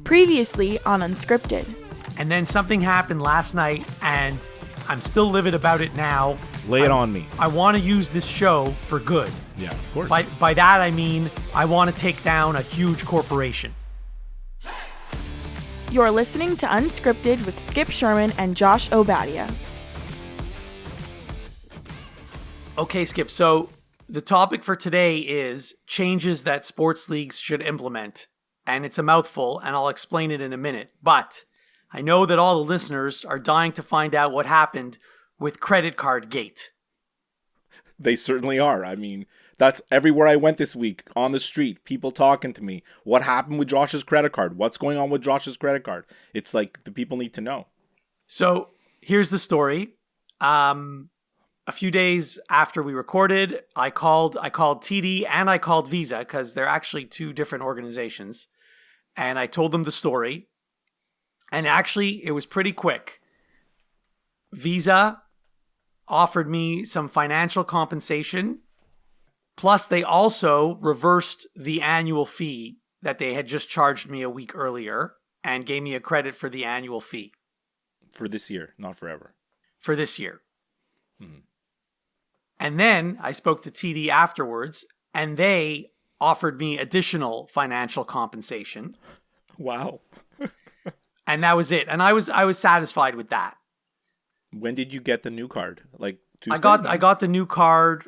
Previously on Unscripted. And then something happened last night, and I'm still livid about it now. Lay it on me. I want to use this show for good. Yeah, of course. By that, I mean I want to take down a huge corporation. You're listening to Unscripted with Skip Sherman and Josh Obadia. Okay, Skip, so the topic for today is changes that sports leagues should implement. And it's a mouthful, and I'll explain it in a minute. But I know that all the listeners are dying to find out what happened with Credit Card Gate. They certainly are. I mean, that's everywhere I went this week, on the street, people talking to me. What happened with Josh's credit card? What's going on with Josh's credit card? It's like the people need to know. So here's the story. A few days after we recorded, I called TD and I called Visa because they're actually two different organizations. And I told them the story. And actually, it was pretty quick. Visa offered me some financial compensation. Plus, they also reversed the annual fee that they had just charged me a week earlier and gave me a credit for the annual fee. For this year, not forever. For this year. Mm-hmm. And then I spoke to TD afterwards, and they offered me additional financial compensation. Wow. And that was it. And I was satisfied with that. When did you get the new card? Like Tuesday? I got the new card,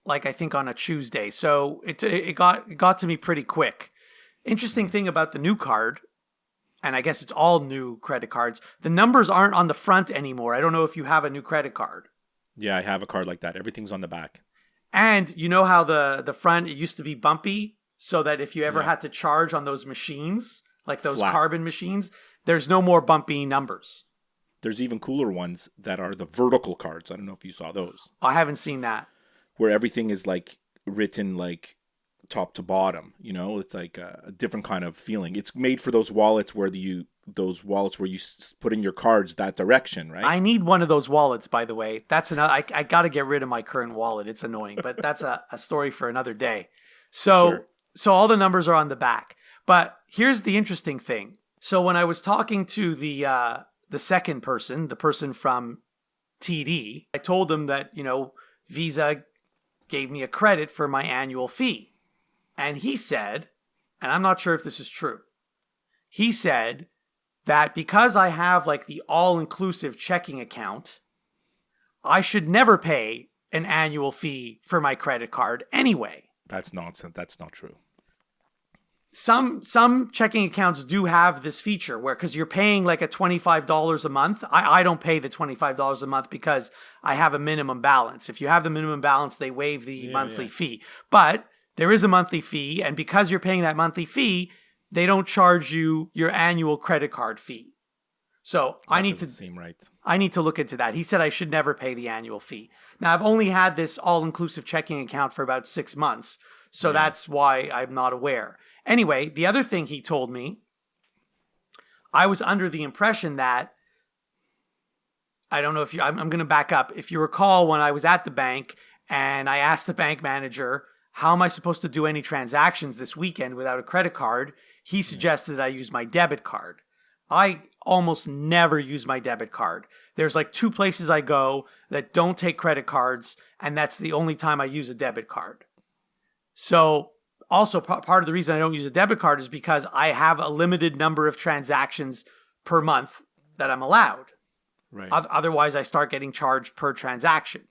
like I think on a Tuesday. So it got to me pretty quick. Interesting thing about the new card, and I guess it's all new credit cards, the numbers aren't on the front anymore. I don't know if you have a new credit card. Yeah, I have a card like that. Everything's on the back. And you know how the front, it used to be bumpy, so that if you ever had to charge on those machines, like those carbon machines, there's no more bumpy numbers. There's even cooler ones that are the vertical cards. I don't know if you saw those. I haven't seen that. Where everything is like written like top to bottom, you know? It's like a different kind of feeling. It's made for those wallets where you put in your cards that direction, right? I need one of those wallets, by the way. That's another. I got to get rid of my current wallet. It's annoying, but that's a story for another day. So all the numbers are on the back. But here's the interesting thing. So when I was talking to the second person, the person from TD, I told them that, Visa gave me a credit for my annual fee. And he said, and I'm not sure if this is true, he said that because I have like the all-inclusive checking account, I should never pay an annual fee for my credit card anyway. That's nonsense. That's not true. Some checking accounts do have this feature where, because you're paying like a $25 a month. I don't pay the $25 a month because I have a minimum balance. If you have the minimum balance, they waive the monthly fee. But there is a monthly fee, and because you're paying that monthly fee, they don't charge you your annual credit card fee. So I need to look into that. He said I should never pay the annual fee. Now, I've only had this all-inclusive checking account for about 6 months, so that's why I'm not aware. Anyway, the other thing he told me, I was under the impression that, I don't know if I'm going to back up. If you recall, when I was at the bank and I asked the bank manager, how am I supposed to do any transactions this weekend without a credit card? He suggested that I use my debit card. I almost never use my debit card. There's like 2 places I go that don't take credit cards, and that's the only time I use a debit card. So also part of the reason I don't use a debit card is because I have a limited number of transactions per month that I'm allowed. Right. Otherwise, I start getting charged per transaction.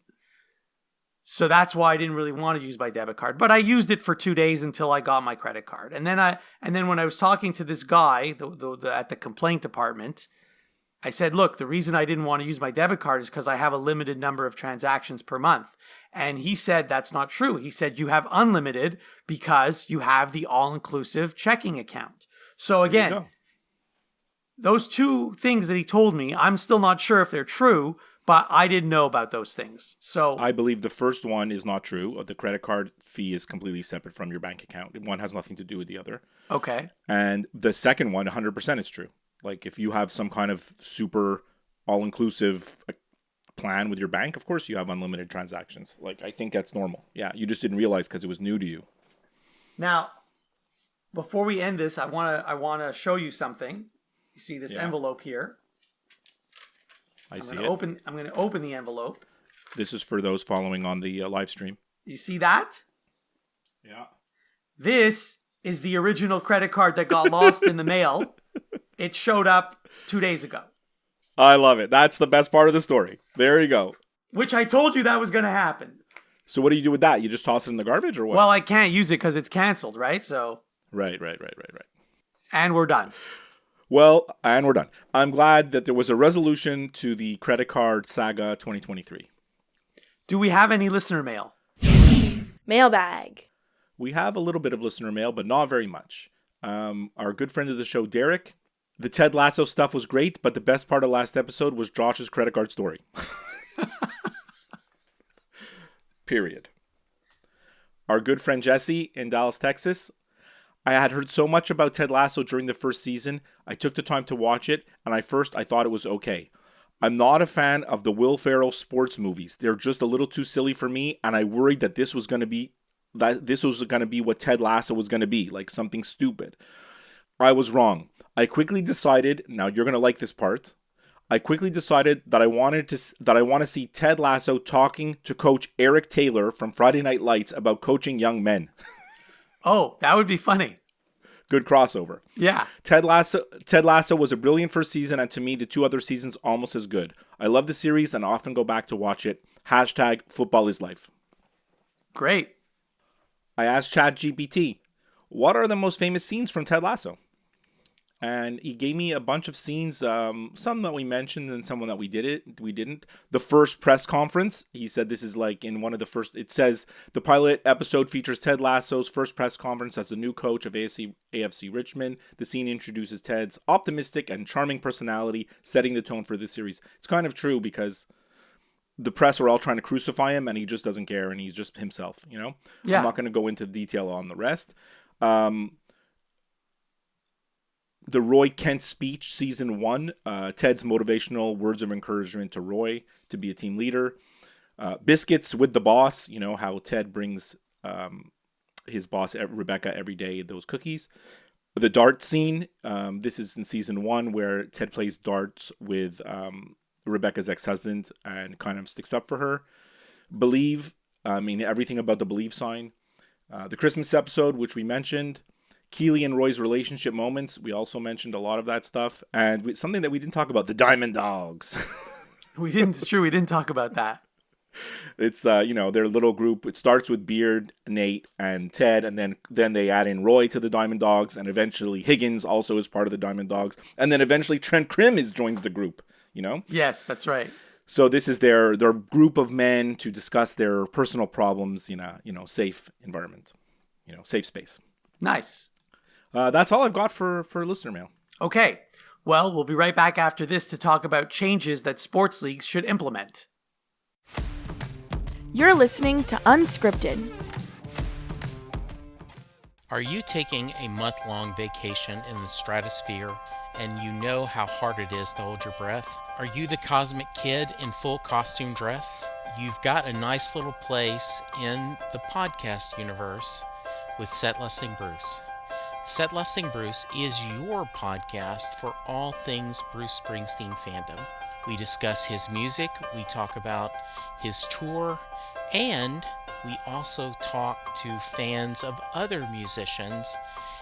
So that's why I didn't really want to use my debit card. But I used it for 2 days until I got my credit card. And then when I was talking to this guy at the complaint department, I said, look, the reason I didn't want to use my debit card is because I have a limited number of transactions per month. And he said that's not true. He said you have unlimited because you have the all-inclusive checking account. So again, those 2 things that he told me, I'm still not sure if they're true, but I didn't know about those things. So I believe the first one is not true. The credit card fee is completely separate from your bank account. One has nothing to do with the other. Okay. And the second one, 100% is true. Like if you have some kind of super all-inclusive plan with your bank, of course you have unlimited transactions. Like I think that's normal. Yeah, you just didn't realize because it was new to you. Now, before we end this, I wanna show you something. You see this Yeah. envelope here? I see I'm it. gonna open the envelope. This is for those following on the live stream. You see that? Yeah. This is the original credit card that got lost in the mail. It showed up 2 days ago. I love it. That's the best part of the story. There you go. Which I told you that was going to happen. So what do you do with that? You just toss it in the garbage or what? Well, I can't use it because it's canceled, right? So. Right. And we're done. Well, and we're done. I'm glad that there was a resolution to the credit card saga 2023. Do we have any listener mail? Mailbag. We have a little bit of listener mail, but not very much. Our good friend of the show, Derek. The Ted Lasso stuff was great, but the best part of last episode was Josh's credit card story. Period. Our good friend Jesse in Dallas, Texas. I had heard so much about Ted Lasso during the first season. I took the time to watch it, and I thought it was okay. I'm not a fan of the Will Ferrell sports movies. They're just a little too silly for me, and I worried that this was going to be what Ted Lasso was going to be, like something stupid. I was wrong. I quickly decided, now you're going to like this part. I quickly decided that I want to see Ted Lasso talking to Coach Eric Taylor from Friday Night Lights about coaching young men. Oh, that would be funny. Good crossover. Yeah. Ted Lasso was a brilliant first season, and to me, the 2 other seasons almost as good. I love the series and often go back to watch it. # football is life. Great. I asked ChatGPT, what are the most famous scenes from Ted Lasso? And he gave me a bunch of scenes, some that we mentioned and some that we didn't. The first press conference, he said this is like in one of the first, it says the pilot episode features Ted Lasso's first press conference as the new coach of AFC Richmond. The scene introduces Ted's optimistic and charming personality, setting the tone for the series. It's kind of true because the press are all trying to crucify him and he just doesn't care and he's just himself, you know? Yeah. I'm not going to go into detail on the rest. The Roy Kent speech, season 1, Ted's motivational words of encouragement to Roy to be a team leader. Biscuits with the boss, you know, how Ted brings his boss, Rebecca, every day those cookies. The dart scene, this is in season 1 where Ted plays darts with Rebecca's ex-husband and kind of sticks up for her. Believe, everything about the believe sign. The Christmas episode, which we mentioned. Keely and Roy's relationship moments. We also mentioned a lot of that stuff. And something that we didn't talk about, the Diamond Dogs. It's true. We didn't talk about that. It's, their little group. It starts with Beard, Nate, and Ted. And then they add in Roy to the Diamond Dogs. And eventually Higgins also is part of the Diamond Dogs. And then eventually Trent Krim joins the group, you know? Yes, that's right. So this is their group of men to discuss their personal problems in a, safe environment, safe space. Nice. That's all I've got for listener mail. Okay. Well, we'll be right back after this to talk about changes that sports leagues should implement. You're listening to Unscripted. Are you taking a month-long vacation in the stratosphere and you know how hard it is to hold your breath? Are you the cosmic kid in full costume dress? You've got a nice little place in the podcast universe with Set Listing Bruce. Set Listing Bruce is your podcast for all things Bruce Springsteen fandom. We discuss his music, we talk about his tour, and we also talk to fans of other musicians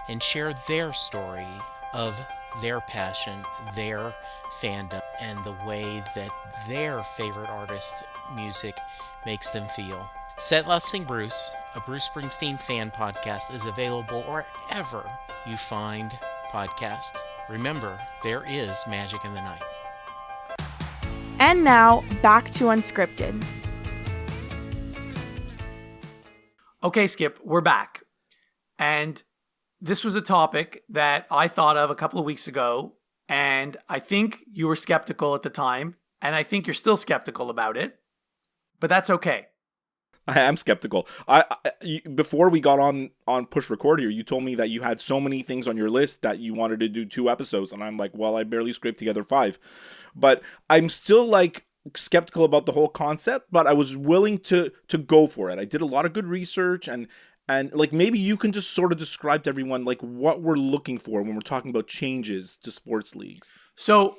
and share their story of their passion, their fandom, and the way that their favorite artist music makes them feel. Set Listing Bruce, a Bruce Springsteen fan podcast, is available wherever you find podcasts. Remember, there is magic in the night. And now, back to Unscripted. Okay, Skip, we're back. And this was a topic that I thought of a couple of weeks ago, and I think you were skeptical at the time, and I think you're still skeptical about it, but that's okay. I am skeptical. Before we got on push record here, you told me that you had so many things on your list that you wanted to do 2 episodes, and I'm like, well, I barely scraped together 5. But I'm still skeptical about the whole concept, but I was willing to go for it. I did a lot of good research, and And like maybe you can just sort of describe to everyone like what we're looking for when we're talking about changes to sports leagues. So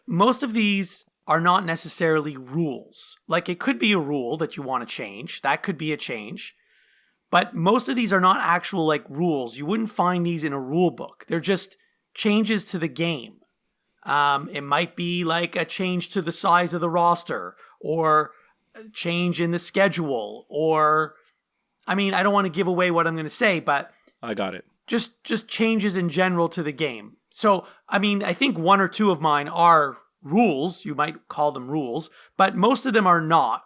most of these are not necessarily rules. Like it could be a rule that you want to change. That could be a change. But most of these are not actual like rules. You wouldn't find these in a rule book. They're just changes to the game. It might be like a change to the size of the roster or a change in the schedule or I mean, I don't want to give away what I'm going to say, but I got it. Just changes in general to the game. So, I mean, I think one or two of mine are rules. You might call them rules, but most of them are not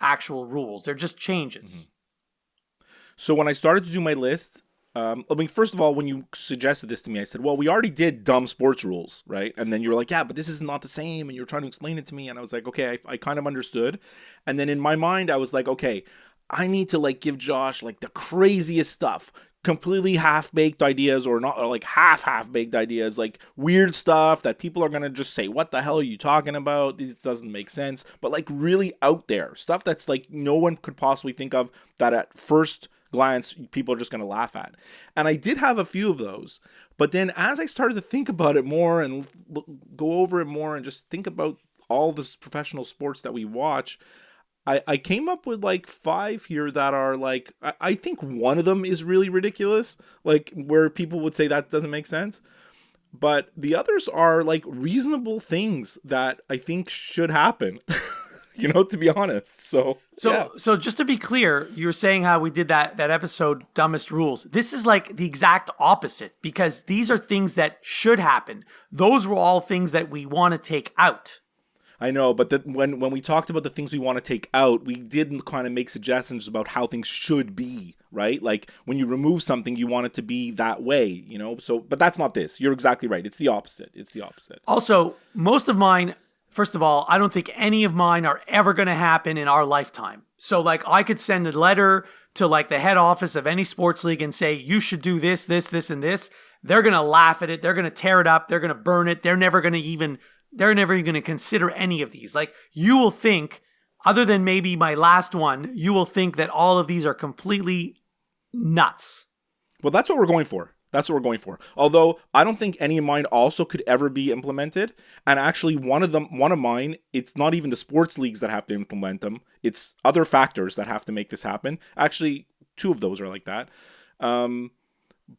actual rules. They're just changes. Mm-hmm. So when I started to do my list, I mean, first of all, when you suggested this to me, I said, well, we already did dumb sports rules, right? And then you were like, yeah, but this is not the same. And you were trying to explain it to me. And I was like, okay, I kind of understood. And then in my mind, I was like, okay, I need to like give Josh like the craziest stuff, completely half-baked ideas or not, or like half-baked ideas, like weird stuff that people are going to just say, what the hell are you talking about? This doesn't make sense. But like really out there stuff that's like no one could possibly think of, that at first glance people are just going to laugh at. And I did have a few of those. But then as I started to think about it more and go over it more and just think about all the professional sports that we watch, I came up with like 5 here that are like, I think one of them is really ridiculous, like where people would say that doesn't make sense. But the others are like reasonable things that I think should happen, to be honest. So just to be clear, you were saying how we did that episode, Dumbest Rules. This is like the exact opposite because these are things that should happen. Those were all things that we want to take out. I know, but when we talked about the things we want to take out, we did kind of make suggestions about how things should be, right? Like when you remove something, you want it to be that way, So, but that's not this. You're exactly right. It's the opposite. Also, most of mine, first of all, I don't think any of mine are ever going to happen in our lifetime. So, like, I could send a letter to like the head office of any sports league and say, you should do this, this, this, and this. They're going to laugh at it. They're going to tear it up. They're going to burn it. They're never going to consider any of these. Like, you will think, other than maybe my last one, you will think that all of these are completely nuts. Well, that's what we're going for. Although I don't think any of mine also could ever be implemented. And actually one of mine, it's not even the sports leagues that have to implement them. It's other factors that have to make this happen. Actually, 2 of those are like that.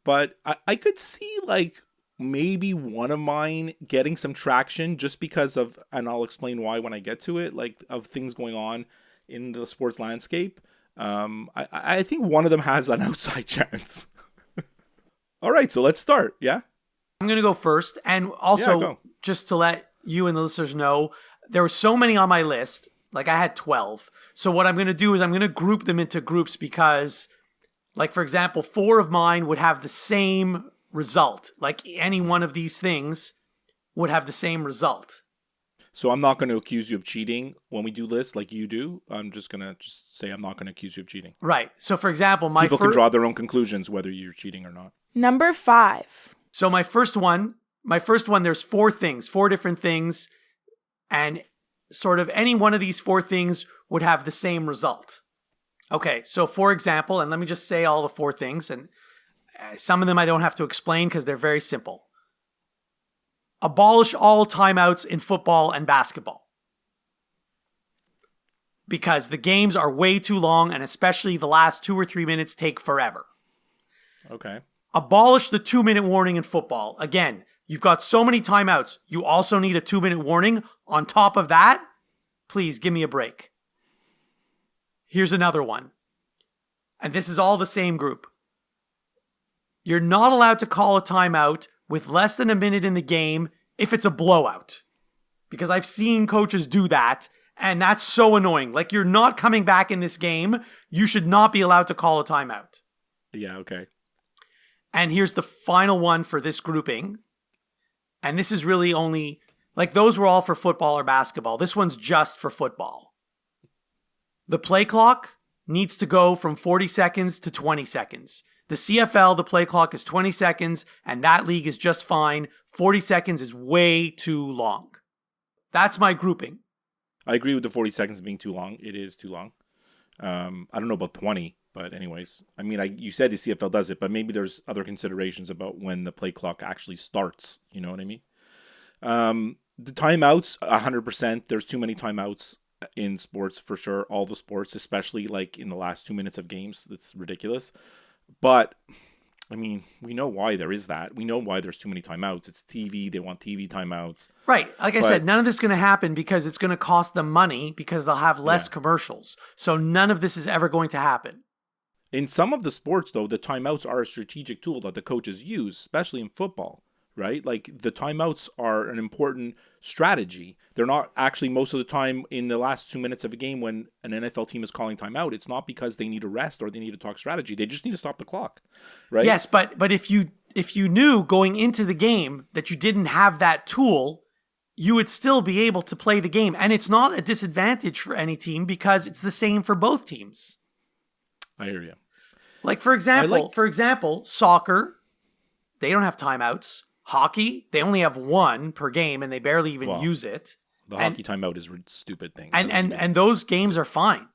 But I could see like maybe one of mine getting some traction just because of, and I'll explain why when I get to it, like of things going on in the sports landscape. I think one of them has an outside chance. All right, so let's start. Yeah, I'm going to go first. And also, just to let you and the listeners know, there were so many on my list. Like I had 12. So what I'm going to do is I'm going to group them into groups because, like, for example, 4 of mine would have the same result. Like any one of these things would have the same result. So I'm not going to accuse you of cheating when we do lists like you do. I'm just going to say I'm not going to accuse you of cheating. Right. So for example, people can draw their own conclusions whether you're cheating or not. Number 5. So my first one, there's 4 things, 4 different things. And sort of any one of these 4 things would have the same result. Okay. So for example, and let me just say all the 4 things, and some of them I don't have to explain because they're very simple. Abolish all timeouts in football and basketball. Because the games are way too long, and especially the last 2 or 3 minutes take forever. Okay. Abolish the 2-minute warning in football. Again, you've got so many timeouts. You also need a 2-minute warning. On top of that, please give me a break. Here's another one. And this is all the same group. You're not allowed to call a timeout with less than a minute in the game if it's a blowout. Because I've seen coaches do that, and that's so annoying. Like, you're not coming back in this game. You should not be allowed to call a timeout. Yeah, okay. And here's the final one for this grouping. And this is really only, like, those were all for football or basketball. This one's just for football. The play clock needs to go from 40 seconds to 20 seconds. The CFL, the play clock is 20 seconds, and that league is just fine. 40 seconds is way too long. That's my grouping. I agree with the 40 seconds being too long. It is too long. I don't know about 20. But anyways, I mean, you said the CFL does it, but maybe there's other considerations about when the play clock actually starts. You know what I mean? The timeouts, 100%. There's too many timeouts in sports for sure. All the sports, especially like in the last 2 minutes of games. It's ridiculous. But I mean, we know why there is that. We know why there's too many timeouts. It's TV. They want TV timeouts. Right. Like I said, none of this is going to happen because it's going to cost them money because they'll have less commercials. So none of this is ever going to happen. In some of the sports, though, the timeouts are a strategic tool that the coaches use, especially in football, right? Like the timeouts are an important strategy. They're not actually most of the time in the last 2 minutes of a game when an NFL team is calling timeout. It's not because they need a rest or they need to talk strategy. They just need to stop the clock, right? Yes, but if you knew going into the game that you didn't have that tool, you would still be able to play the game. And it's not a disadvantage for any team because it's the same for both teams. I hear you. Like for example, soccer, they don't have timeouts. Hockey, they only have one per game and they barely even use it. The hockey timeout is a stupid thing. And those games are fine.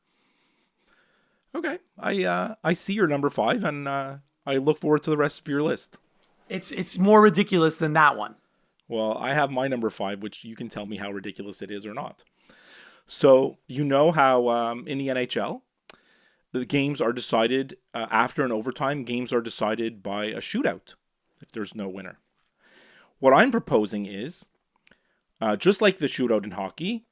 Okay. I see your number 5 and I look forward to the rest of your list. It's more ridiculous than that one. Well, I have my number 5, which you can tell me how ridiculous it is or not. So, you know how in the NHL, the games are decided after an overtime. Games are decided by a shootout if there's no winner. What I'm proposing is, just like the shootout in hockey,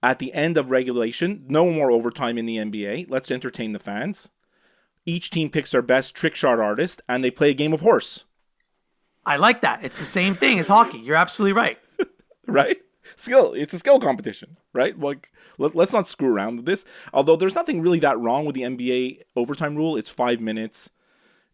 at the end of regulation, no more overtime in the NBA. Let's entertain the fans. Each team picks their best trick shot artist, and they play a game of horse. I like that. It's the same thing as hockey. You're absolutely right. Right? Skill. It's a skill competition, right? Like, let's not screw around with this. Although there's nothing really that wrong with the NBA overtime rule. It's 5 minutes.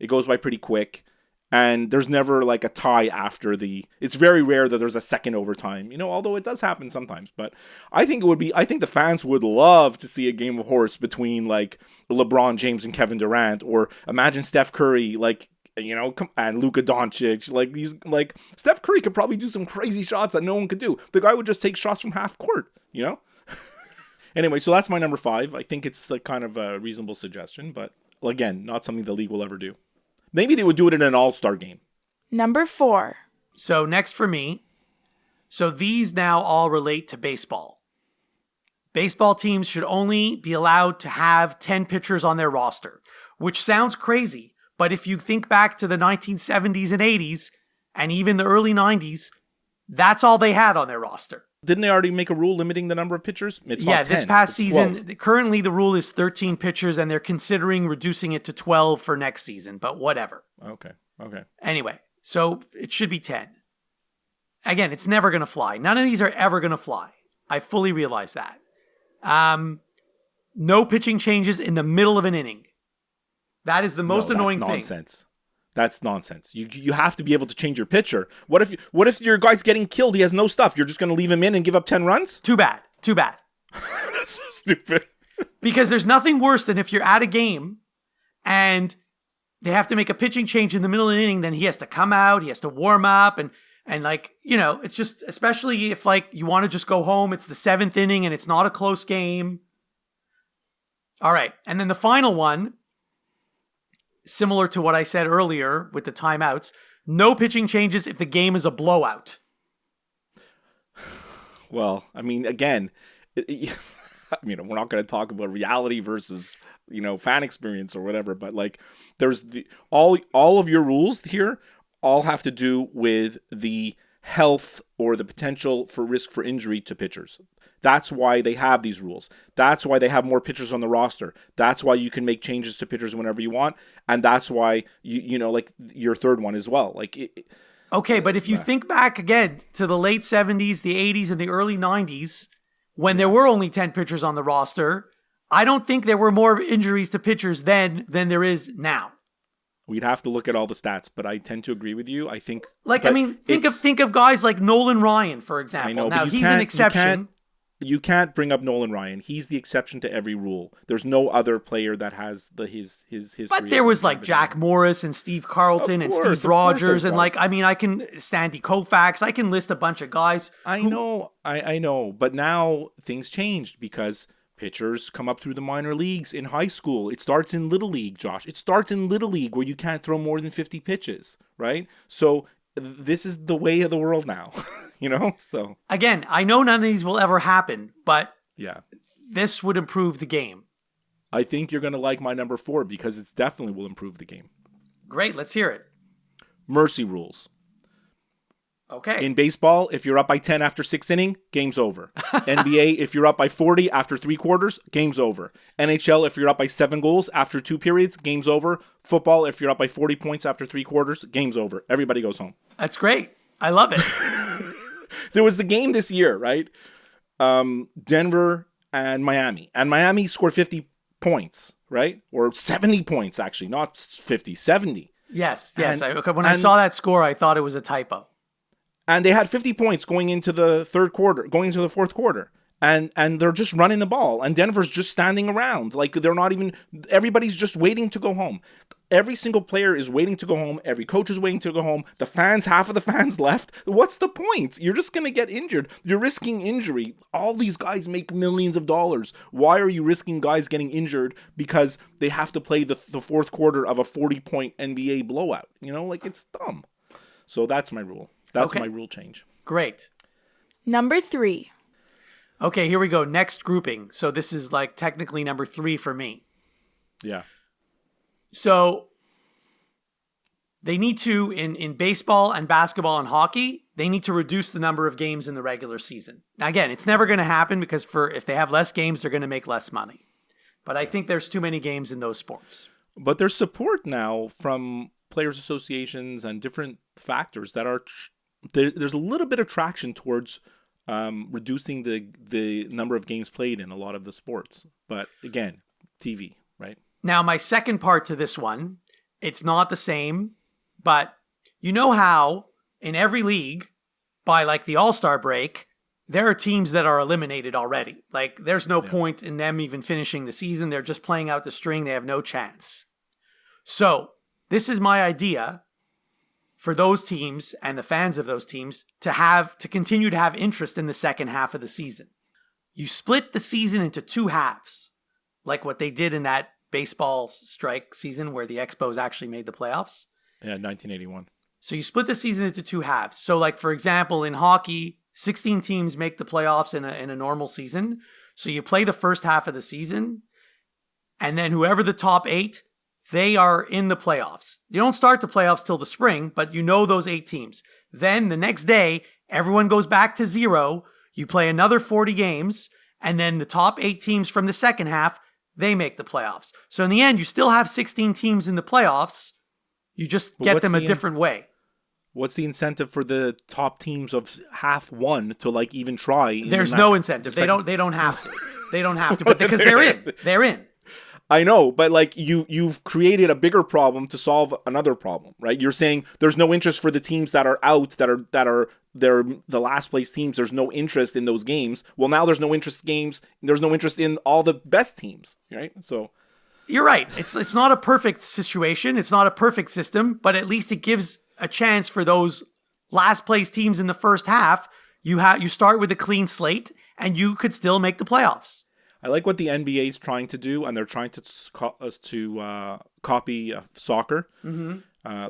It goes by pretty quick. And there's never like a tie after it's very rare that there's a second overtime, although it does happen sometimes. But I think the fans would love to see a game of horse between like LeBron James and Kevin Durant, or imagine Steph Curry, and Luka Doncic. Steph Curry could probably do some crazy shots that no one could do. The guy would just take shots from half court, Anyway, so that's my number 5. I think it's a kind of a reasonable suggestion, but again, not something the league will ever do. Maybe they would do it in an all-star game. Number 4. So next for me. So these now all relate to baseball. Baseball teams should only be allowed to have 10 pitchers on their roster, which sounds crazy. But if you think back to the 1970s and 80s, and even the early 90s, that's all they had on their roster. Didn't they already make a rule limiting the number of pitchers? It's not 10, this past it's season, 12. Currently the rule is 13 pitchers, and they're considering reducing it to 12 for next season, but whatever. Okay. Anyway, so it should be 10. Again, it's never going to fly. None of these are ever going to fly. I fully realize that. No pitching changes in the middle of an inning. That is the most annoying thing. That's nonsense. You have to be able to change your pitcher. What if your guy's getting killed? He has no stuff. You're just going to leave him in and give up 10 runs? Too bad. That's so stupid. Because there's nothing worse than if you're at a game and they have to make a pitching change in the middle of an inning, then he has to come out, he has to warm up, and it's just, especially if you want to just go home, it's the 7th inning and it's not a close game. All right. And then the final one, similar to what I said earlier with the timeouts, no pitching changes if the game is a blowout. Well, I mean, again, we're not going to talk about reality versus, fan experience or whatever, but there's all of your rules here all have to do with the health or the potential for risk for injury to pitchers. That's why they have these rules. That's why they have more pitchers on the roster. That's why you can make changes to pitchers whenever you want. And that's why, your third one as well. Okay, but if you think back again to the late 70s, the 80s, and the early 90s, when there were only 10 pitchers on the roster, I don't think there were more injuries to pitchers then than there is now. We'd have to look at all the stats, but I tend to agree with you. I think, think of guys like Nolan Ryan, for example. I know, now he's an exception. You can't bring up Nolan Ryan. He's the exception to every rule. There's no other player that has his history. But there was Jack Morris and Steve Carlton and Steve Rogers and Sandy Koufax. I can list a bunch of guys. I know. But now things changed because Pitchers come up through the minor leagues in high school. It starts in Little League, Josh. It starts in Little League where you can't throw more than 50 pitches, right? So this is the way of the world now, So Again, I know none of these will ever happen, but yeah, this would improve the game. I think you're going to like my number 4 because it definitely will improve the game. Great, let's hear it. Mercy rules. Okay. In baseball, if you're up by 10 after 6 inning, game's over. NBA, if you're up by 40 after 3 quarters, game's over. NHL, if you're up by 7 goals after 2 periods, game's over. Football, if you're up by 40 points after 3 quarters, game's over. Everybody goes home. That's great. I love it. There was the game this year, right? Denver and Miami. And Miami scored 50 points, right? Or 70 points, actually. Not 50, 70. Yes. When I and- saw that score, I thought it was a typo. And they had 50 points going into the fourth quarter. And they're just running the ball. And Denver's just standing around. Like, they're not even, everybody's just waiting to go home. Every single player is waiting to go home. Every coach is waiting to go home. The fans, half of the fans left. What's the point? You're just going to get injured. You're risking injury. All these guys make millions of dollars. Why are you risking guys getting injured because they have to play the fourth quarter of a 40-point NBA blowout? It's dumb. So that's my rule. That's my rule change. Great. Number 3. Okay, here we go. Next grouping. So this is like technically number 3 for me. Yeah. So they need to, in baseball and basketball and hockey, they need to reduce the number of games in the regular season. Now, again, it's never going to happen because if they have less games, they're going to make less money. But I think there's too many games in those sports. But there's support now from players' associations and different factors that are... There's a little bit of traction towards reducing the number of games played in a lot of the sports. But again, TV, right? Now, my second part to this one, it's not the same, but you know how in every league, by like the All-Star break, there are teams that are eliminated already. Like, there's no point in them even finishing the season. They're just playing out the string. They have no chance. So, this is my idea for those teams and the fans of those teams to continue to have interest in the second half of the season. You split the season into 2 halves, like what they did in that baseball strike season where the Expos actually made the playoffs. Yeah, 1981. So you split the season into 2 halves. So like, for example, in hockey, 16 teams make the playoffs in a normal season. So you play the first half of the season, and then whoever the top 8, they are in the playoffs. You don't start the playoffs till the spring, but you know those 8 teams. Then the next day, everyone goes back to 0. You play another 40 games, and then the top 8 teams from the second half, they make the playoffs. So in the end, you still have 16 teams in the playoffs. You just get them a different way. What's the incentive for the top teams of half one to like even try? There's no incentive. They don't have to. They don't have to, but because they're in. They're in. I know, but like you've created a bigger problem to solve another problem, right? You're saying there's no interest for the teams that are out, they're the last place teams. There's no interest in those games. Well, now there's no interest games. There's no interest in all the best teams, right? So you're right. It's not a perfect situation. It's not a perfect system, but at least it gives a chance for those last place teams in the first half. You start with a clean slate, and you could still make the playoffs. I like what the NBA is trying to do, and they're trying to copy soccer,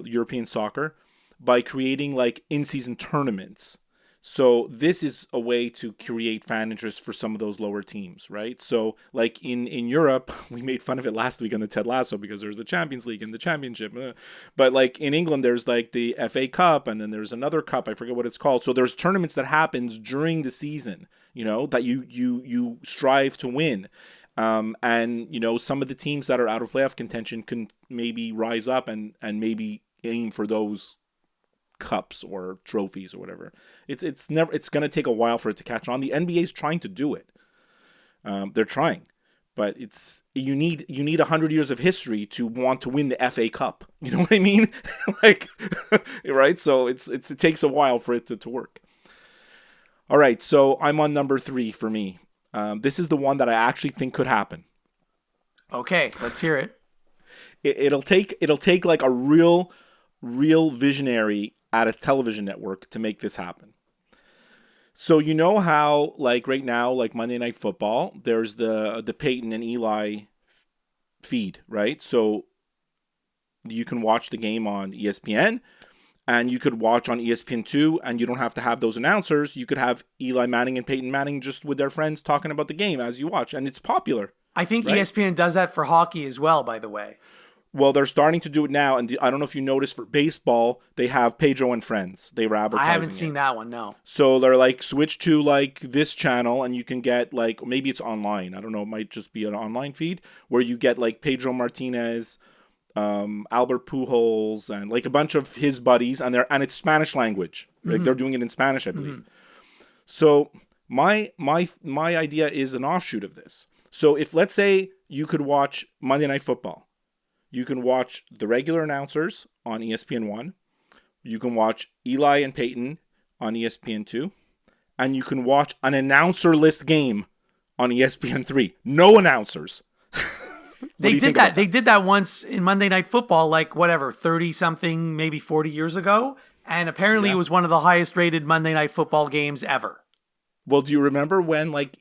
European soccer, by creating like in-season tournaments. So this is a way to create fan interest for some of those lower teams, right? So like in Europe, we made fun of it last week on the Ted Lasso because there's the Champions League and the Championship. But like in England, there's like the FA Cup, and then there's another cup, I forget what it's called. So there's tournaments that happens during the season, that you strive to win. And, some of the teams that are out of playoff contention can maybe rise up and maybe aim for those cups or trophies or whatever. It's going to take a while for it to catch on. The NBA is trying to do it. They're trying, but you need 100 years of history to want to win the FA Cup. You know what I mean? Like, right? So it takes a while for it to work. All right, so I'm on number 3 for me. This is the one that I actually think could happen. Okay, let's hear it. It'll take like a real visionary at a television network to make this happen. So you know how like right now, like Monday Night Football, there's the Peyton and Eli feed, right? So you can watch the game on ESPN, and you could watch on ESPN2, and you don't have to have those announcers. You could have Eli Manning and Peyton Manning just with their friends talking about the game as you watch, and it's popular. I think right? ESPN does that for hockey as well, by the way. Well, they're starting to do it now, and I don't know if you noticed for baseball, they have Pedro and Friends. They were advertising I haven't seen that one, no. So they're like, switch to like this channel, and you can get like, maybe it's online. I don't know, it might just be an online feed where you get like Pedro Martinez, Albert Pujols, and like a bunch of his buddies, and it's Spanish language. Like they're doing it in Spanish, I believe. So my idea is an offshoot of this. So if, let's say, you could watch Monday Night Football, you can watch the regular announcers on ESPN1. You can watch Eli and Peyton on ESPN2. And you can watch an announcer-less game on ESPN3. No announcers. They did that. They did that once in Monday Night Football, like whatever, 30-something, maybe 40 years ago. And apparently it was one of the highest-rated Monday Night Football games ever. Well, do you remember when, like,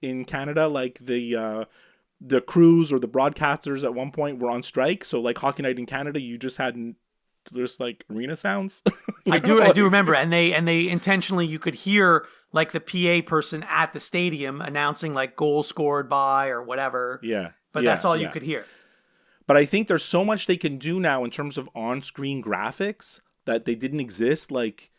in Canada, like the crews or the broadcasters at one point were on strike? So like Hockey Night in Canada, you just had just like arena sounds. I do remember, and they intentionally, you could hear like the PA person at the stadium announcing like goal scored by or whatever. Yeah. But that's all you could hear. But I think there's so much they can do now in terms of on-screen graphics that they didn't exist. Like,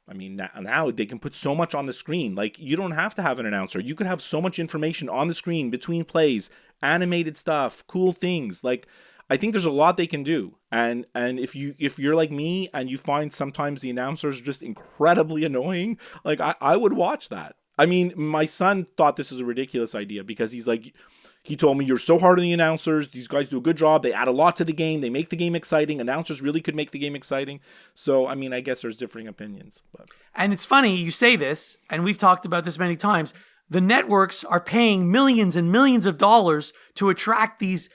I mean, now they can put so much on the screen. Like, you don't have to have an announcer. You could have so much information on the screen between plays, animated stuff, cool things. Like, I think there's a lot they can do. And if you're like me and you find sometimes the announcers just incredibly annoying, like I would watch that. I mean, my son thought this is a ridiculous idea because he's like, he told me, you're so hard on the announcers. These guys do a good job. They add a lot to the game. They make the game exciting. Announcers really could make the game exciting. So, I mean, I guess there's differing opinions. But. And it's funny, you say this, and we've talked about this many times. The networks are paying millions and millions of dollars to attract these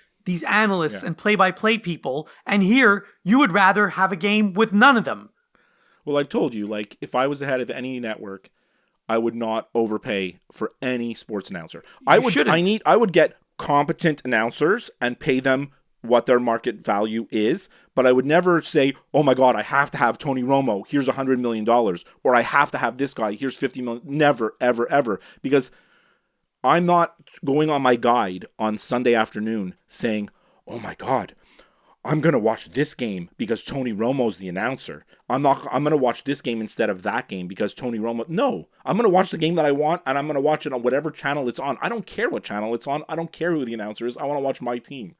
analysts and play-by-play people. And here, you would rather have a game with none of them. Well, I've told you, like, if I was the head of any network, I would not overpay for any sports announcer. I would get competent announcers and pay them what their market value is, but I would never say, oh my God, I have to have Tony Romo, here's $100 million, or I have to have this guy, here's $50 million. Never, ever, ever. Because I'm not going on my guide on Sunday afternoon saying, oh my God, I'm going to watch this game because Tony Romo's the announcer. I'm going to watch this game instead of that game because Tony Romo. No, I'm going to watch the game that I want, and I'm going to watch it on whatever channel it's on. I don't care what channel it's on. I don't care who the announcer is. I want to watch my team,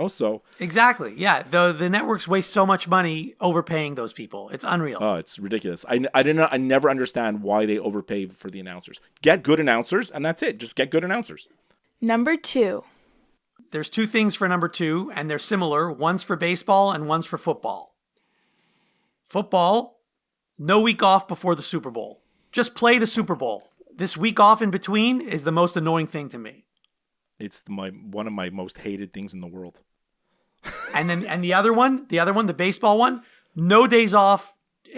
so. Exactly. Yeah. The networks waste so much money overpaying those people. It's unreal. Oh, it's ridiculous. I never understand why they overpay for the announcers. Get good announcers, and that's it. Just get good announcers. Number 2. There's 2 things for number 2, and they're similar. One's for baseball and one's for football. Football, no week off before the Super Bowl. Just play the Super Bowl. This week off in between is the most annoying thing to me. It's one of my most hated things in the world. And the other one, the baseball one, no days off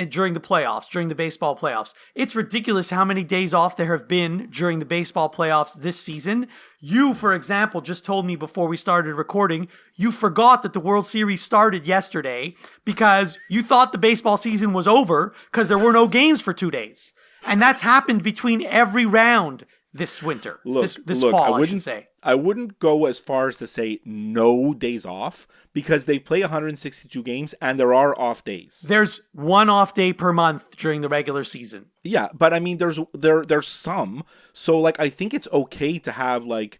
during the baseball playoffs. It's ridiculous how many days off there have been during the baseball playoffs this season. You, for example, just told me before we started recording, you forgot that the World Series started yesterday because you thought the baseball season was over because there were no games for 2 days. And that's happened between every round this winter, this fall, I should say. I wouldn't go as far as to say no days off because they play 162 games and there are off days. There's 1 off day per month during the regular season. Yeah, but I mean, there's some. So like, I think it's okay to have like,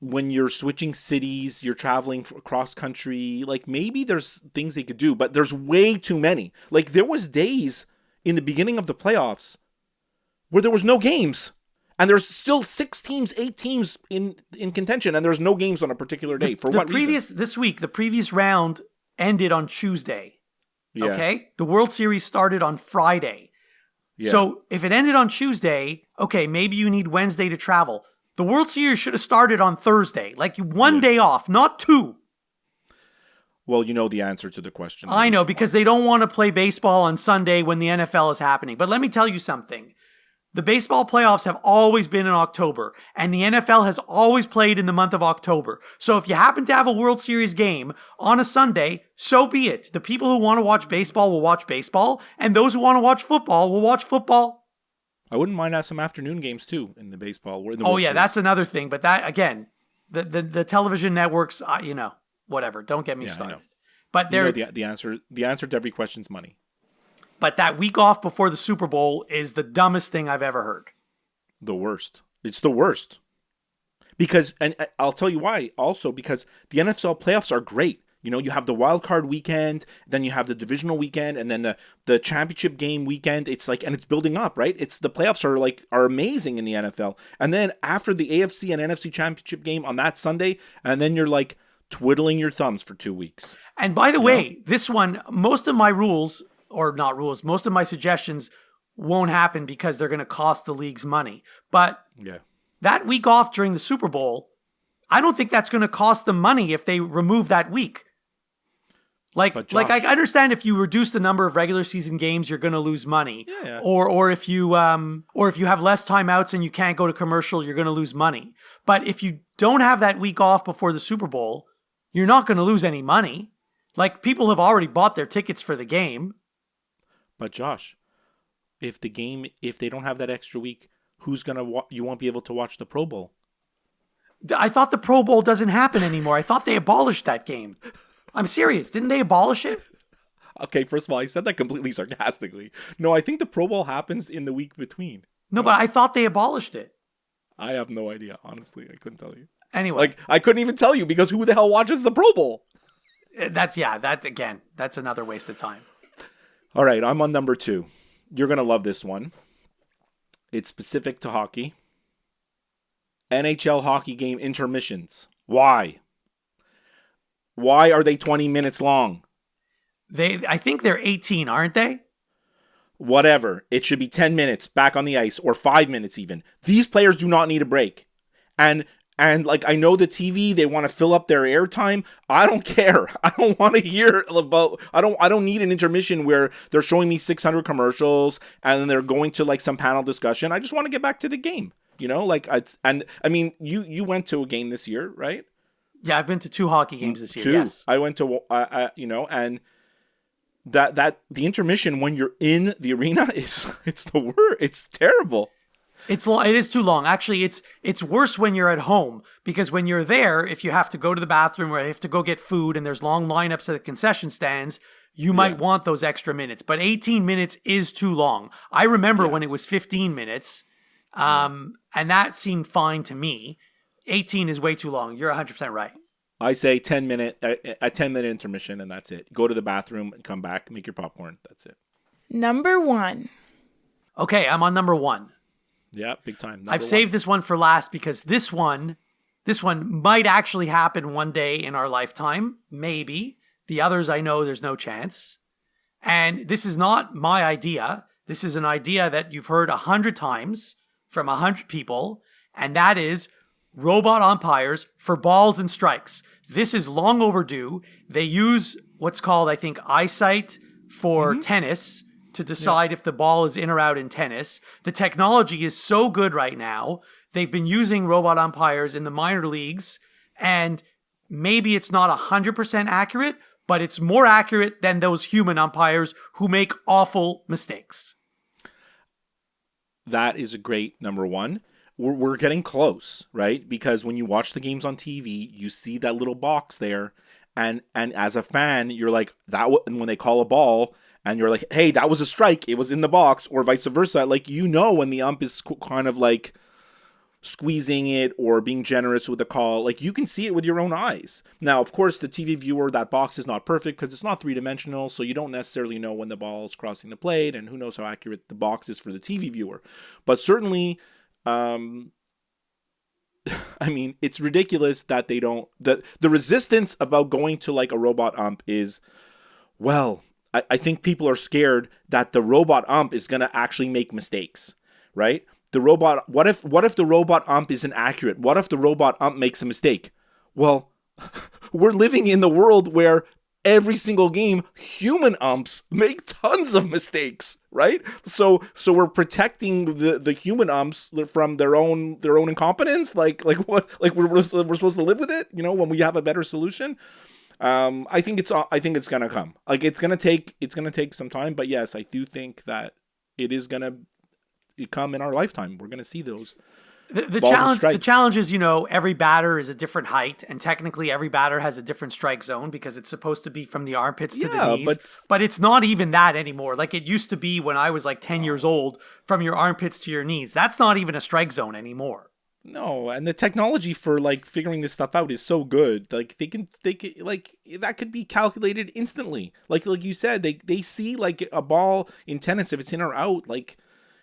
when you're switching cities, you're traveling across country, like maybe there's things they could do, but there's way too many. Like there was days in the beginning of the playoffs where there was no games. And there's still 6 teams, 8 teams in contention, and there's no games on a particular day. For what reason? This week, the previous round ended on Tuesday. Yeah. Okay? The World Series started on Friday. Yeah. So if it ended on Tuesday, okay, maybe you need Wednesday to travel. The World Series should have started on Thursday. Like one day off, not 2. Well, you know the answer to the question. I know, because they don't want to play baseball on Sunday when the NFL is happening. But let me tell you something. The baseball playoffs have always been in October, and the NFL has always played in the month of October. So if you happen to have a World Series game on a Sunday, so be it. The people who want to watch baseball will watch baseball, and those who want to watch football will watch football. I wouldn't mind have some afternoon games too in the baseball. In the Oh World yeah, Series. that's another thing. But that, again, the television networks, whatever. Don't get me started. I know. But the answer to every question is money. But that week off before the Super Bowl is the dumbest thing I've ever heard. The worst. It's the worst. Because, and I'll tell you why also, because the NFL playoffs are great. You know, you have the wild card weekend, then you have the divisional weekend, and then the championship game weekend. It's like, and it's building up, right? The playoffs are amazing in the NFL. And then after the AFC and NFC championship game on that Sunday, and then you're like twiddling your thumbs for 2 weeks. And by the way, this one, most of my rules, or not rules, most of my suggestions won't happen because they're going to cost the leagues money. But that week off during the Super Bowl, I don't think that's going to cost them money if they remove that week. Like I understand if you reduce the number of regular season games, you're going to lose money. Yeah. Or if you have less timeouts and you can't go to commercial, you're going to lose money. But if you don't have that week off before the Super Bowl, you're not going to lose any money. Like, people have already bought their tickets for the game. But Josh, if they don't have that extra week, who's you won't be able to watch the Pro Bowl. I thought the Pro Bowl doesn't happen anymore. I thought they abolished that game. I'm serious. Didn't they abolish it? Okay, first of all, I said that completely sarcastically. No, I think the Pro Bowl happens in the week between. No, but I thought they abolished it. I have no idea. Honestly, I couldn't tell you. Anyway. Like, I couldn't even tell you because who the hell watches the Pro Bowl? That's another waste of time. All right, I'm on number 2. You're going to love this one. It's specific to hockey. NHL hockey game intermissions. Why? Why are they 20 minutes long? I think they're 18, aren't they? Whatever. It should be 10 minutes back on the ice or 5 minutes even. These players do not need a break. And like, I know the TV, they want to fill up their airtime. I don't care. I don't want to hear about, I don't need an intermission where they're showing me 600 commercials and then they're going to like some panel discussion. I just want to get back to the game, you know, like, you went to a game this year, right? Yeah, I've been to 2 hockey games this year. 2. Yes. I went to, and that the intermission when you're in the arena it's the worst. It's terrible. It is too long. Actually, it's worse when you're at home, because when you're there, if you have to go to the bathroom or you have to go get food and there's long lineups at the concession stands, you might want those extra minutes. But 18 minutes is too long. I remember when it was 15 minutes, and that seemed fine to me. 18 is way too long. You're 100% right. I say a 10-minute intermission, and that's it. Go to the bathroom and come back, make your popcorn. That's it. Number 1. Okay, I'm on number 1. Yeah, big time. I've saved this one for last because this one might actually happen one day in our lifetime. Maybe. The others, I know there's no chance. And this is not my idea. This is an idea that you've heard 100 times from 100 people, and that is robot umpires for balls and strikes. This is long overdue. They use what's called, I think, eyesight for tennis to decide if the ball is in or out in tennis. The technology is so good right now. They've been using robot umpires in the minor leagues, and maybe it's not 100% accurate, but it's more accurate than those human umpires who make awful mistakes. That is a great number 1. We're getting close, right? Because when you watch the games on TV, you see that little box there, and as a fan, you're like, and when they call a ball, and you're like, hey, that was a strike, it was in the box, or vice versa. Like, you know when the ump is kind of like squeezing it or being generous with the call. Like, you can see it with your own eyes. Now, of course, the TV viewer, that box is not perfect because it's not 3-dimensional, so you don't necessarily know when the ball is crossing the plate, and who knows how accurate the box is for the TV viewer. But certainly, I mean, it's ridiculous that they don't... The resistance about going to like a robot ump is, well... I think people are scared that the robot ump is going to actually make mistakes, right? The robot, what if the robot ump isn't accurate? What if the robot ump makes a mistake? Well, we're living in the world where every single game, human umps make tons of mistakes, right? So we're protecting the human umps from their own incompetence. Like what? Like we're supposed to live with it, when we have a better solution. I think it's gonna come. Like it's gonna take some time, but yes, I do think that it is gonna come in our lifetime. We're gonna see those. The challenge is, every batter is a different height, and technically every batter has a different strike zone because it's supposed to be from the armpits to the knees. But it's not even that anymore. Like it used to be when I was like 10 years old, from your armpits to your knees. That's not even a strike zone anymore. No, and the technology for like figuring this stuff out is so good. Like they can like that could be calculated instantly. Like you said, they see like a ball in tennis, if it's in or out, like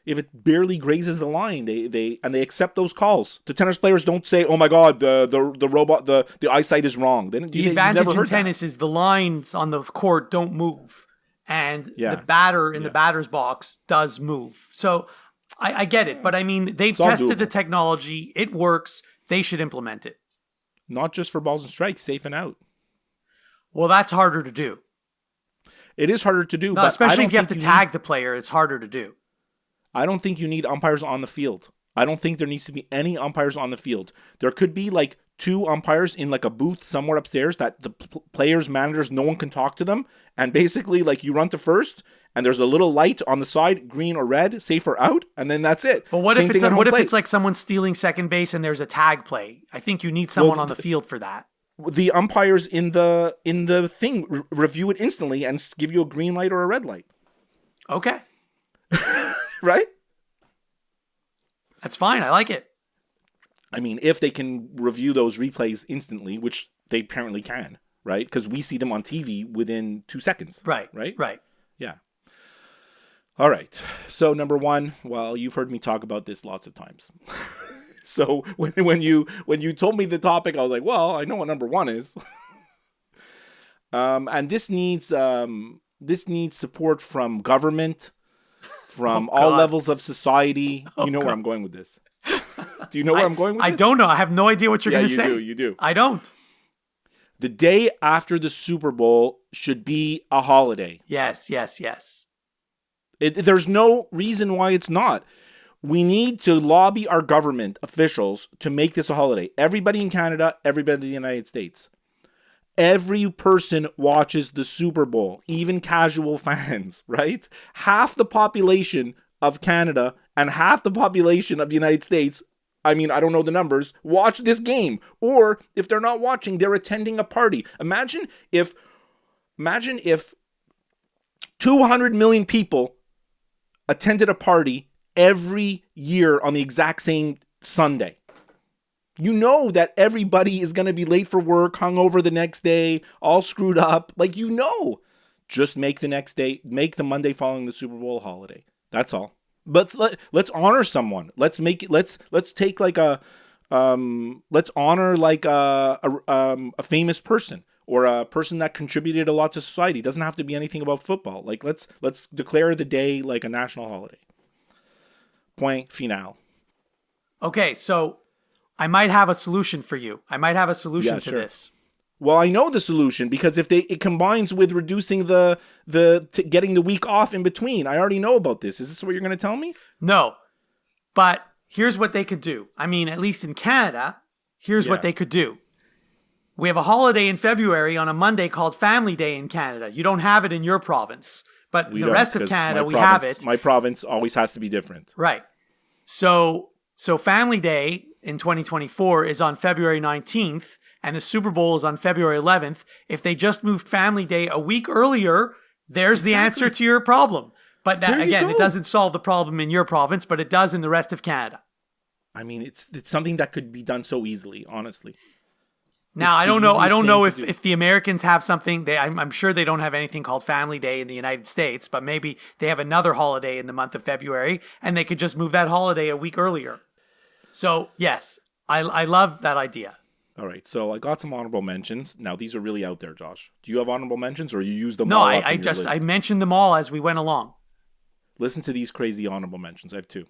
if it barely grazes the line, they accept those calls. The tennis players don't say, "Oh my God, the robot, the eyesight is wrong." The advantage in tennis is the lines on the court don't move, and the batter in the batter's box does move. So I get it, but I mean, they've tested the technology; it works. They should implement it. Not just for balls and strikes, safe and out. Well, that's harder to do. It is harder to do, but especially if you have to tag the player, it's harder to do. I don't think you need umpires on the field. I don't think there needs to be any umpires on the field. There could be like 2 umpires in like a booth somewhere upstairs that the players, managers, no one can talk to them. And basically like you run to first and there's a little light on the side, green or red, safe or out. And then that's it. But what if it's like someone stealing second base and there's a tag play? I think you need someone on the field for that. The umpires in the thing review it instantly and give you a green light or a red light. Okay. Right? That's fine. I like it. I mean, if they can review those replays instantly, which they apparently can, right? Because we see them on TV within 2 seconds. Right. Yeah. All right. So number 1, well, you've heard me talk about this lots of times. So when you told me the topic, I was like, well, I know what number 1 is. And this needs support from government, from all levels of society. You know where I'm going with this. Do you know where I'm going with this? I don't know. I have no idea what you're going to say. You do. I don't. The day after the Super Bowl should be a holiday. Yes. There's no reason why it's not. We need to lobby our government officials to make this a holiday. Everybody in Canada, everybody in the United States. Every person watches the Super Bowl, even casual fans, right? Half the population of Canada and half the population of the United States, I mean, I don't know the numbers, watch this game. Or if they're not watching, they're attending a party. Imagine if 200 million people attended a party every year on the exact same Sunday. You know that everybody is going to be late for work, hungover the next day, all screwed up. Like, just make the next day, make the Monday following the Super Bowl holiday. That's all. Let's honor someone. Let's take like let's honor like a famous person or a person that contributed a lot to society. It doesn't have to be anything about football. Like let's declare the day like a national holiday. Point final. Okay, so I might have a solution for you. I might have a solution to this. Well, I know the solution because if it combines with reducing getting the week off in between. I already know about this. Is this what you're going to tell me? No, but here's what they could do. I mean, at least in Canada, here's what they could do. We have a holiday in February on a Monday called Family Day in Canada. You don't have it in your province, but in the rest of Canada, we have it. My province always has to be different. Right. So Family Day in 2024 is on February 19th, and the Super Bowl is on February 11th. If they just moved Family Day a week earlier, there's the answer to your problem. But that, again, it doesn't solve the problem in your province, but it does in the rest of Canada. I mean, it's something that could be done so easily, honestly. Now, I don't know if the Americans have something. I'm sure they don't have anything called Family Day in the United States, but maybe they have another holiday in the month of February, and they could just move that holiday a week earlier. So, yes, I love that idea. All right, so I got some honorable mentions. Now, these are really out there, Josh. Do you have honorable mentions, or you use them all up in your list? I mentioned them all as we went along. Listen to these crazy honorable mentions. I have 2.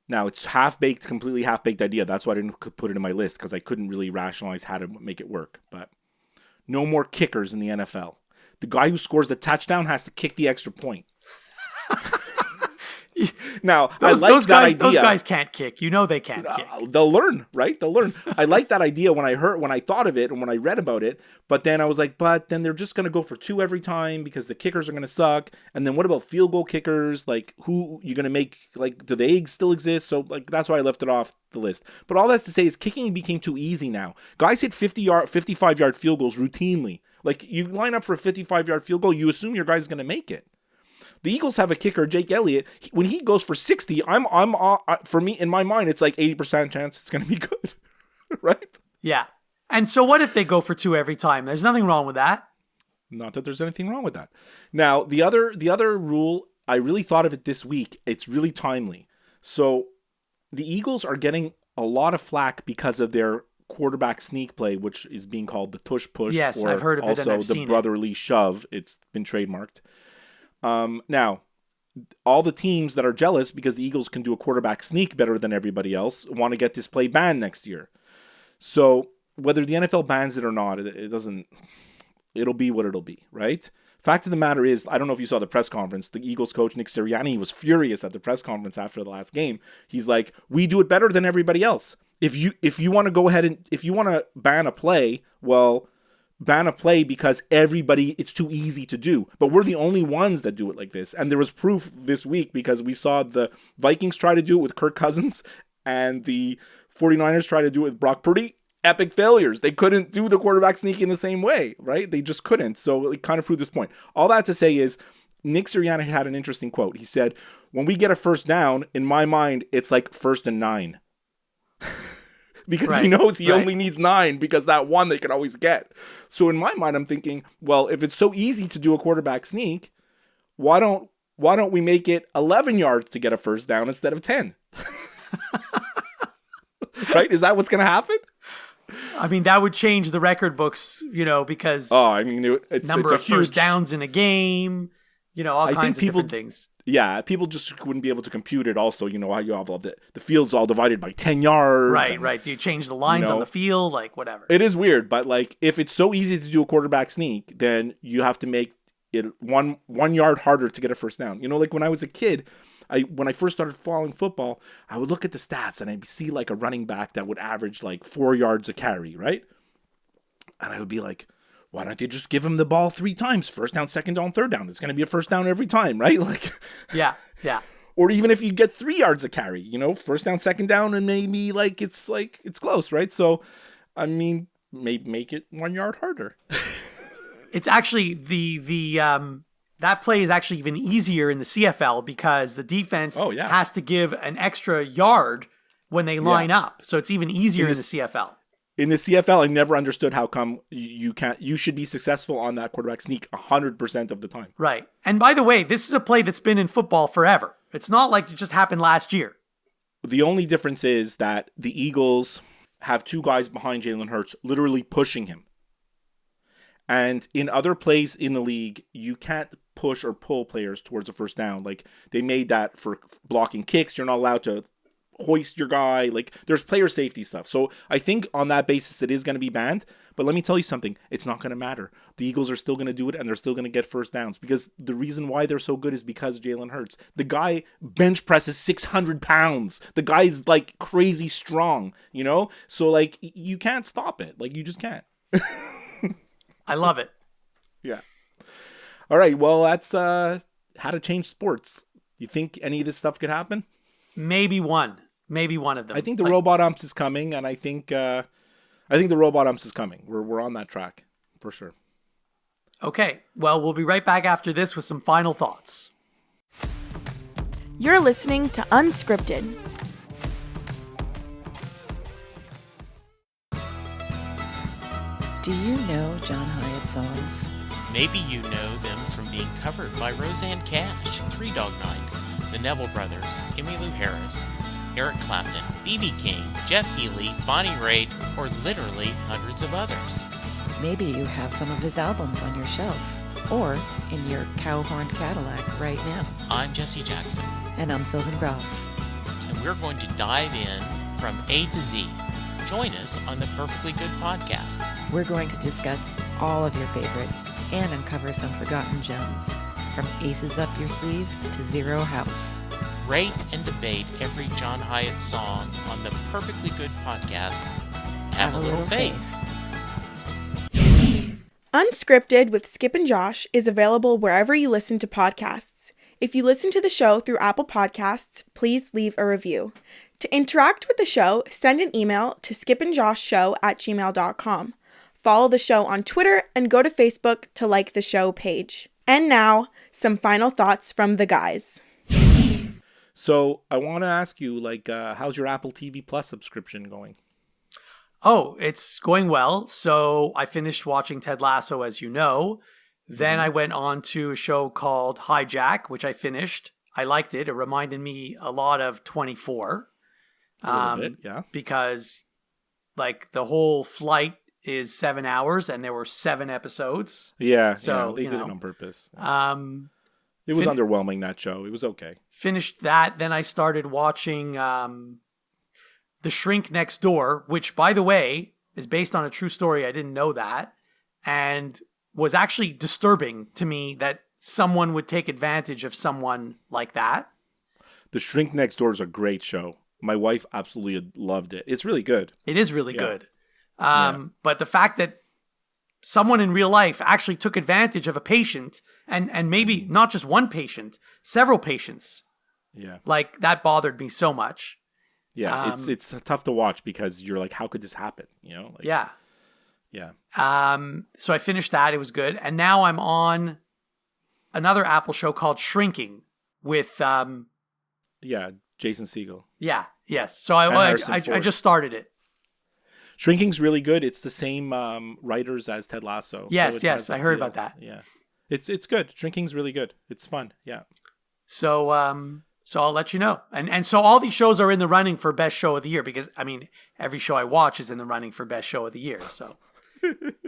Now, it's completely half-baked idea. That's why I didn't put it in my list, because I couldn't really rationalize how to make it work. But no more kickers in the NFL. The guy who scores the touchdown has to kick the extra point. Now, those guys can't kick. You know they can't kick. They'll learn, right? They'll learn. I like that idea when I thought of it and when I read about it. But then I was like, but then they're just going to go for 2 every time because the kickers are going to suck. And then what about field goal kickers? Like, who you're going to make? Like, do they still exist? So, like, that's why I left it off the list. But all that's to say is kicking became too easy now. Guys hit 55-yard field goals routinely. Like, you line up for a 55-yard field goal, you assume your guy's going to make it. The Eagles have a kicker, Jake Elliott. When he goes for 60, for me, in my mind, it's like 80% chance it's going to be good, right? Yeah. And so what if they go for 2 every time? There's nothing wrong with that. Not that there's anything wrong with that. Now, the other rule, I really thought of it this week. It's really timely. So the Eagles are getting a lot of flack because of their quarterback sneak play, which is being called the tush push. Yes, I've heard of it and I've seen it. Also the brotherly shove. It's been trademarked. Now, all the teams that are jealous because the Eagles can do a quarterback sneak better than everybody else want to get this play banned next year. So whether the NFL bans it or not, it'll be what it'll be, right? Fact of the matter is, I don't know if you saw the press conference, the Eagles coach, Nick Sirianni, was furious at the press conference after the last game. He's like, we do it better than everybody else. If you want to go ahead and, if you want to ban a play, well, ban a play because it's too easy to do. But we're the only ones that do it like this. And there was proof this week because we saw the Vikings try to do it with Kirk Cousins and the 49ers try to do it with Brock Purdy. Epic failures. They couldn't do the quarterback sneak in the same way, right? They just couldn't. So it kind of proved this point. All that to say is Nick Sirianni had an interesting quote. He said, when we get a first down, in my mind, it's like 1st and 9. Because he knows he only needs 9 because that one they can always get. So in my mind, I'm thinking, well, if it's so easy to do a quarterback sneak, why don't we make it 11 yards to get a first down instead of 10? Right? Is that what's going to happen? I mean, that would change the record books, because it's number a of first downs in a game, all kinds of different things. Yeah, people just wouldn't be able to compute it also. You know how you have all the field's all divided by 10 yards. Right. Do you change the lines on the field? Like, whatever. It is weird, but like if it's so easy to do a quarterback sneak, then you have to make it one yard harder to get a first down. Like when I was a kid, when I first started following football, I would look at the stats and I'd see like a running back that would average like 4 yards a carry, right? And I would be like, why don't you just give him the ball 3 times? First down, second down, third down. It's going to be a first down every time, right? Like, yeah. Or even if you get 3 yards a carry, first down, second down, and maybe it's close, right? So, I mean, make it 1 yard harder. It's actually that play is actually even easier in the CFL because the defense has to give an extra yard when they line up. So it's even easier in the CFL. In the CFL, I never understood how come you should be successful on that quarterback sneak 100% of the time. Right. And by the way, this is a play that's been in football forever. It's not like it just happened last year. The only difference is that the Eagles have 2 guys behind Jalen Hurts literally pushing him. And in other plays in the league, you can't push or pull players towards a first down. Like they made that for blocking kicks. You're not allowed to hoist your guy. Like there's player safety stuff. So I think on that basis, it is going to be banned. But let me tell you something. It's not going to matter. The Eagles are still going to do it and they're still going to get first downs because the reason why they're so good is because Jalen Hurts. The guy bench presses 600 pounds. The guy's like crazy strong, So like you can't stop it. Like you just can't. I love it. Yeah. All right. Well, that's how to change sports. You think any of this stuff could happen? Maybe one of them. I think the robot umps is coming, and I think the robot umps is coming. We're on that track for sure. Okay. Well, we'll be right back after this with some final thoughts. You're listening to Unscripted. Do you know John Hyatt songs? Maybe you know them from being covered by Roseanne Cash, Three Dog Night, the Neville Brothers, Emmylou Harris, Eric Clapton, B.B. King, Jeff Healey, Bonnie Raitt, or literally hundreds of others. Maybe you have some of his albums on your shelf, or in your cow-horned Cadillac right now. I'm Jesse Jackson. And I'm Sylvan Brough. And we're going to dive in from A to Z Join us on the Perfectly Good podcast. We're going to discuss all of your favorites and uncover some forgotten gems, from Aces Up Your Sleeve to Zero House. Rate and debate every John Hyatt song on the Perfectly Good podcast. Have a little faith. Unscripted with Skip and Josh is available wherever you listen to podcasts. If you listen to the show through Apple Podcasts, please leave a review. To interact with the show, send an email to skipandjoshshow@gmail.com. Follow the show on Twitter and go to Facebook to like the show page. And now, some final thoughts from the guys. So I want to ask you, how's your Apple TV Plus subscription going? Oh, it's going well. So I finished watching Ted Lasso, as you know. Then I went on to a show called Hijack, which I finished. I liked it. It reminded me a lot of 24. A little bit, yeah. Because the whole flight is 7 hours and there were 7 episodes. Yeah, so they did it on purpose. It was underwhelming, that show. It was okay. Finished that. Then I started watching The Shrink Next Door, which, by the way, is based on a true story. I didn't know that. And was actually disturbing to me that someone would take advantage of someone like that. The Shrink Next Door is a great show. My wife absolutely loved it. It's really good. It is really good. But the fact that someone in real life actually took advantage of a patient, and maybe not just one patient, several patients. Yeah. That bothered me so much. Yeah, it's tough to watch because you're like, how could this happen? Yeah. Yeah. So I finished that. It was good. And now I'm on another Apple show called Shrinking with Jason Segel. Yeah. Yes. So I just started it. Shrinking's really good. It's the same writers as Ted Lasso. Yes, I heard about that. Yeah. It's good. Shrinking's really good. It's fun. Yeah. So I'll let you know. And so all these shows are in the running for best show of the year because every show I watch is in the running for best show of the year. So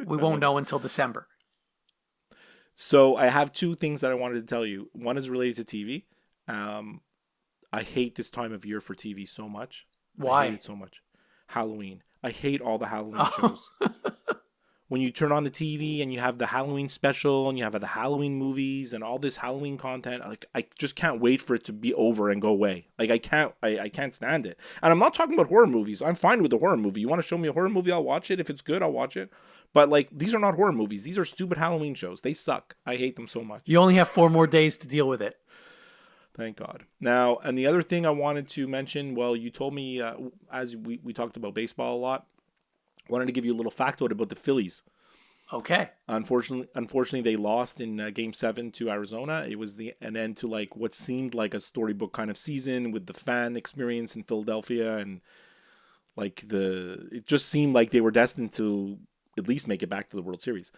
we won't know until December. So I have 2 things that I wanted to tell you. One is related to TV. I hate this time of year for TV so much. Why? I hate it so much. Halloween. I hate all the Halloween shows. When you turn on the TV and you have the Halloween special and you have the Halloween movies and all this Halloween content, I just can't wait for it to be over and go away. I can't stand it. And I'm not talking about horror movies. I'm fine with the horror movie. You want to show me a horror movie, I'll watch it. If it's good, I'll watch it. But these are not horror movies. These are stupid Halloween shows. They suck. I hate them so much. You only have 4 more days to deal with it. Thank God. Now, and the other thing I wanted to mention, well, you told me, as we talked about baseball a lot, I wanted to give you a little factoid about the Phillies. Okay. Unfortunately, they lost in Game 7 to Arizona. It was an end to what seemed like a storybook kind of season with the fan experience in Philadelphia, and it just seemed like they were destined to at least make it back to the World Series.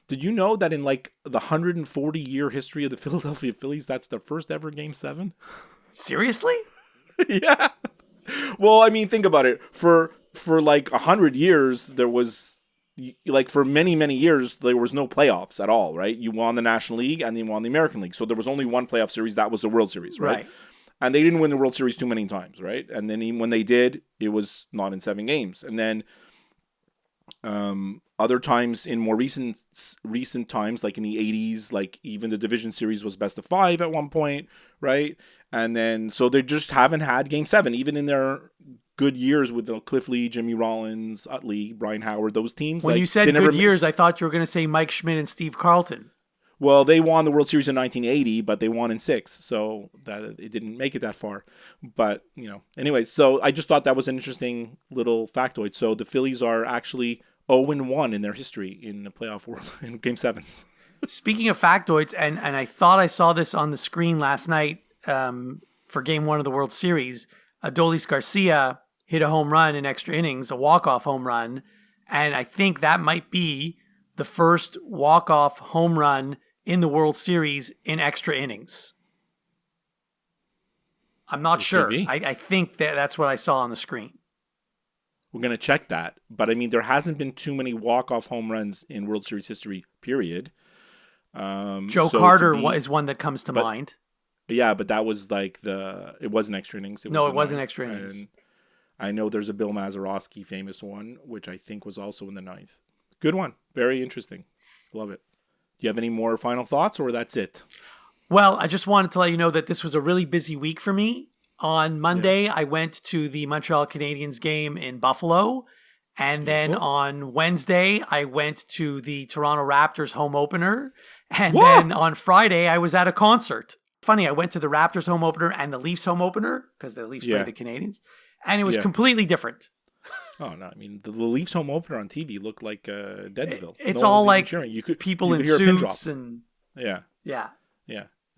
Did you know that in the 140-year history of the Philadelphia Phillies, that's their first ever Game 7? Seriously? Yeah. Well, I mean, think about it. For 100 years, there was for many years there was no playoffs at all, right? You won the National League and you won the American League, so there was only one playoff series. That was the World Series, right? And they didn't win the World Series too many times, right? And then even when they did, it was not in 7 games. And then other times in more recent times, like in the 80s, even the division series was best of 5 at one point, right? And then so they just haven't had Game 7, even in their good years with Cliff Lee, Jimmy Rollins, Utley, Brian Howard, those teams. When you said good years, I thought you were going to say Mike Schmidt and Steve Carlton. Well, they won the World Series in 1980, but they won in 6, so that it didn't make it that far. But, anyway, so I just thought that was an interesting little factoid. So the Phillies are actually 0-1 in their history in the playoff world in Game 7s. Speaking of factoids, and I thought I saw this on the screen last night for Game 1 of the World Series, Adolis Garcia hit a home run in extra innings, a walk-off home run, and I think that might be the first walk-off home run in the World Series in extra innings. I'm not sure. I think that's what I saw on the screen. We're going to check that. But, there hasn't been too many walk-off home runs in World Series history, period. Joe Carter is one that comes to mind. Yeah, but that was it wasn't extra innings. It wasn't extra innings. I know there's a Bill Mazeroski famous one, which I think was also in the 9th. Good one. Very interesting. Love it. Do you have any more final thoughts, or that's it? Well, I just wanted to let you know that this was a really busy week for me. On Monday, I went to the Montreal Canadiens game in Buffalo. And then on Wednesday, I went to the Toronto Raptors home opener. And then on Friday, I was at a concert. Funny, I went to the Raptors home opener and the Leafs home opener because the Leafs played the Canadiens. And it was completely different. Oh, no. I mean, the Leafs home opener on TV looked like Deadsville. It's all like people in hear a pin drop. suits. And Yeah. Yeah.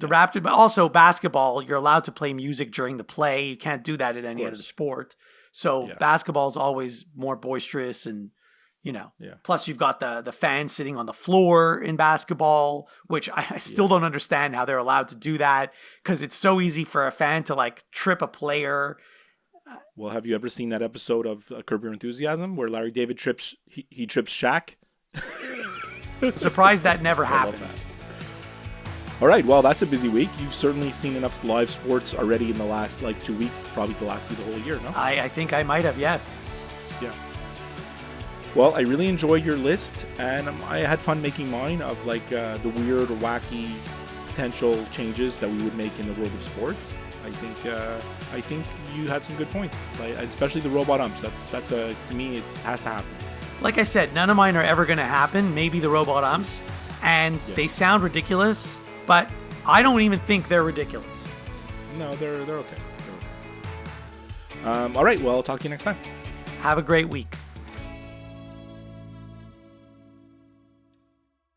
The Raptors, but also basketball, you're allowed to play music during the play. You can't do that at any other sport. So basketball is always more boisterous and, plus you've got the fans sitting on the floor in basketball, which I still don't understand how they're allowed to do that because it's so easy for a fan to like trip a player. Well, have you ever seen that episode of Curb Your Enthusiasm where Larry David trips Shaq? Surprised that never happens. All right, well, that's a busy week. You've certainly seen enough live sports already in the last 2 weeks, probably to last you the whole year, no? I think I might have, yes. Yeah. Well, I really enjoyed your list, and I had fun making mine of the weird or wacky potential changes that we would make in the world of sports. I think you had some good points, especially the robot umps. That's to me, it has to happen. Like I said, none of mine are ever going to happen. Maybe the robot umps, and they sound ridiculous. But I don't even think they're ridiculous. No, they're okay. All right, well, I'll talk to you next time. Have a great week.